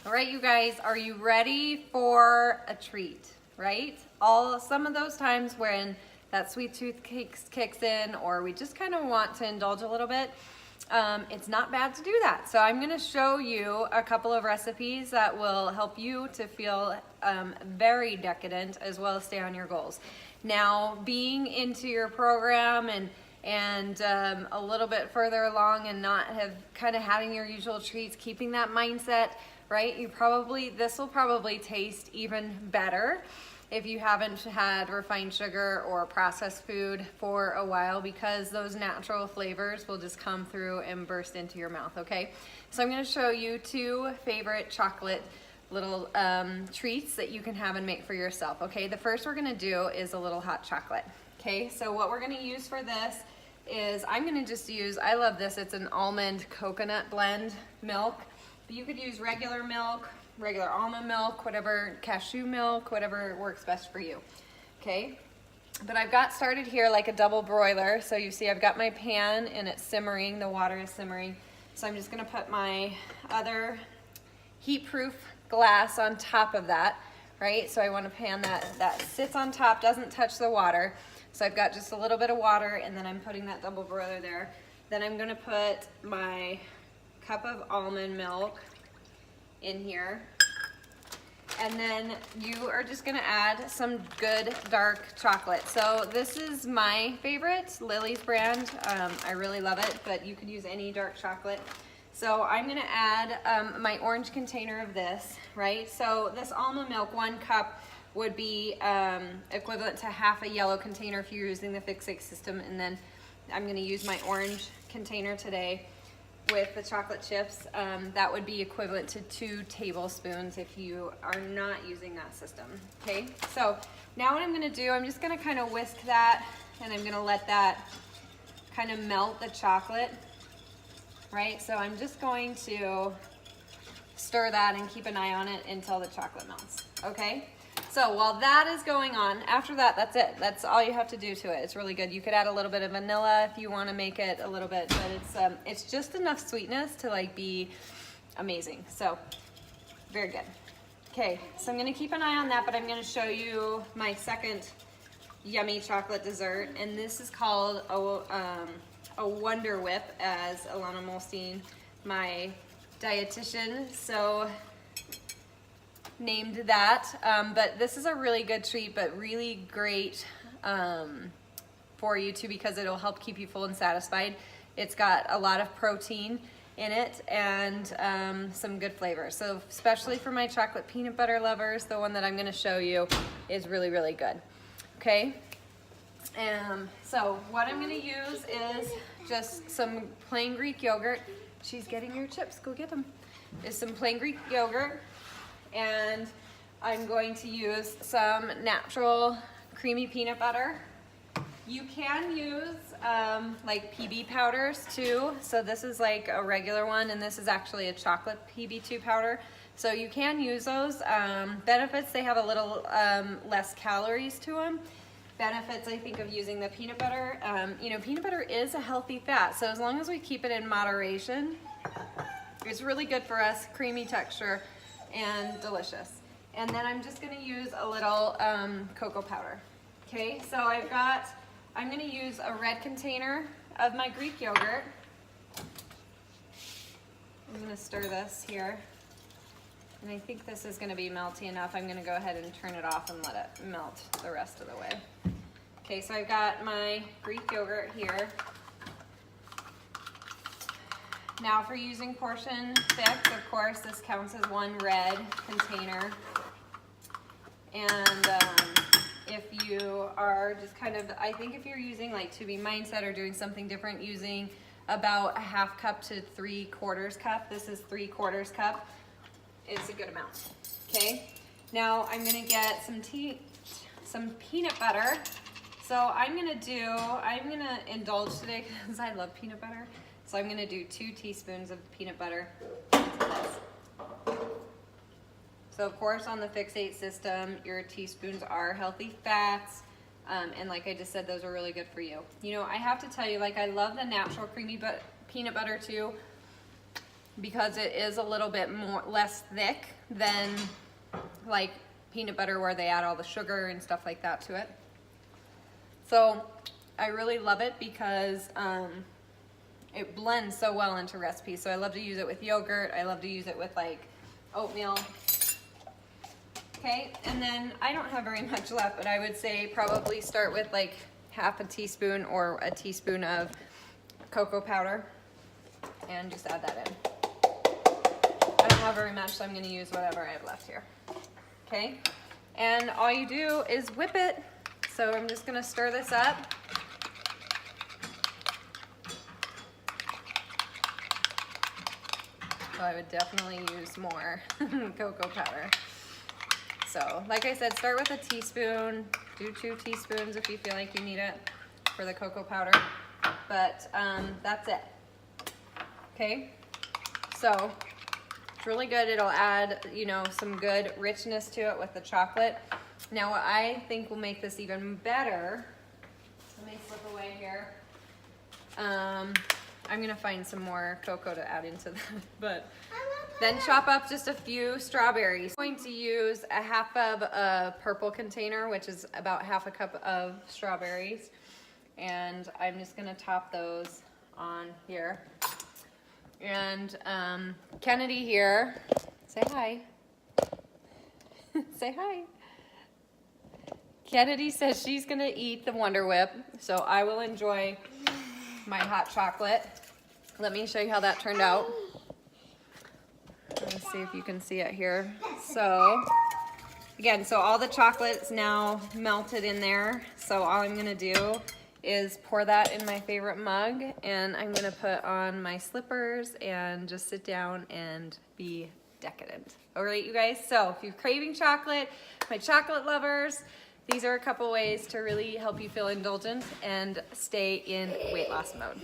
All right, you guys, are you ready for a treat, right? Some of those times when that sweet tooth kicks in, or we just kind of want to indulge a little bit, it's not bad to do that. So I'm gonna show you a couple of recipes that will help you to feel very decadent as well as stay on your goals. Now, being into your program and a little bit further along and not have kind of having your usual treats, keeping that mindset, right? This will probably taste even better if you haven't had refined sugar or processed food for a while, because those natural flavors will just come through and burst into your mouth, okay? So I'm gonna show you two favorite chocolate little treats that you can have and make for yourself, okay? The first we're gonna do is a little hot chocolate, okay? So what we're gonna use for this is, I'm gonna just use, I love this, it's an almond coconut blend milk. But you could use regular milk, regular almond milk, whatever, cashew milk, whatever works best for you, okay? But I've got started here like a double broiler. So you see I've got my pan and it's simmering, the water is simmering. So I'm just gonna put my other heat-proof glass on top of that, right? So I want a pan that sits on top, doesn't touch the water. So I've got just a little bit of water, and then I'm putting that double broiler there. Then I'm gonna put my cup of almond milk in here. And then you are just gonna add some good dark chocolate. So this is my favorite, Lily's brand. I really love it, but you could use any dark chocolate. So I'm gonna add my orange container of this, right? So this almond milk, 1 cup, would be equivalent to half a yellow container if you're using the Fix8 system. And then I'm gonna use my orange container today with the chocolate chips. That would be equivalent to 2 tablespoons if you are not using that system, okay? So now what I'm gonna do, I'm just gonna kind of whisk that, and I'm gonna let that kind of melt the chocolate, right? So I'm just going to stir that and keep an eye on it until the chocolate melts, okay? So while that is going on, after that, that's it. That's all you have to do to it. It's really good. You could add a little bit of vanilla if you want to make it a little bit, but it's just enough sweetness to like be amazing. So very good. Okay, so I'm gonna keep an eye on that, but I'm gonna show you my second yummy chocolate dessert, and this is called a Wonder Whip, as Alana Molstein, my dietitian, so named that. But this is a really good treat, but really great for you too, because it'll help keep you full and satisfied. It's got a lot of protein in it and some good flavors. So especially for my chocolate peanut butter lovers, the one that I'm gonna show you is really, really good. Okay, so what I'm gonna use is just some plain Greek yogurt. She's getting your chips, go get them. Is some plain Greek yogurt, and I'm going to use some natural creamy peanut butter. You can use like PB powders too. So this is like a regular one, and this is actually a chocolate PB2 powder. So you can use those. Benefits, they have a little less calories to them. Benefits, I think, of using the peanut butter. You know, peanut butter is a healthy fat, so as long as we keep it in moderation, it's really good for us, creamy texture and delicious. And then I'm just gonna use a little cocoa powder. Okay, so I'm gonna use a red container of my Greek yogurt. I'm gonna stir this here. And I think this is gonna be melty enough. I'm gonna go ahead and turn it off and let it melt the rest of the way. Okay, so I've got my Greek yogurt here. Now for using portion fix, of course, this counts as 1 red container. And if you are just kind of, I think if you're using like To Be Mindset or doing something different, using about a 1/2 cup to 3/4 cup, this is 3/4 cup, it's a good amount, okay? Now I'm gonna get some peanut butter. So I'm gonna indulge today because I love peanut butter. So I'm gonna do 2 teaspoons of peanut butter into this. So of course on the Fix8 system, your teaspoons are healthy fats. And like I just said, those are really good for you. You know, I have to tell you, like, I love the natural creamy peanut butter too. because it is a little bit less thick than like peanut butter where they add all the sugar and stuff like that to it. So I really love it because it blends so well into recipes. So I love to use it with yogurt. I love to use it with like oatmeal. Okay, and then I don't have very much left, but I would say probably start with like half a teaspoon or a teaspoon of cocoa powder and just add that in. I don't have very much, so I'm going to use whatever I have left here. Okay, and all you do is whip it. So I'm just going to stir this up. So I would definitely use more cocoa powder. So like I said, start with a teaspoon, do 2 teaspoons if you feel like you need it for the cocoa powder, but that's it. Okay, so it's really good. It'll add, you know, some good richness to it with the chocolate. Now what I think will make this even better, let me slip away here. I'm gonna find some more cocoa to add into that, but then chop up just a few strawberries. I'm going to use a half of a purple container, which is about half a cup of strawberries. And I'm just gonna top those on here. And Kennedy here, say hi. Say hi. Kennedy says she's gonna eat the Wonder Whip, so I will enjoy my hot chocolate. Let me show you how that turned out. Let's see if you can see it here. So again, so all the chocolate's now melted in there. So all I'm gonna do is pour that in my favorite mug, and I'm gonna put on my slippers and just sit down and be decadent. All right, you guys, so if you're craving chocolate, my chocolate lovers, these are a couple ways to really help you feel indulgent and stay in weight loss mode.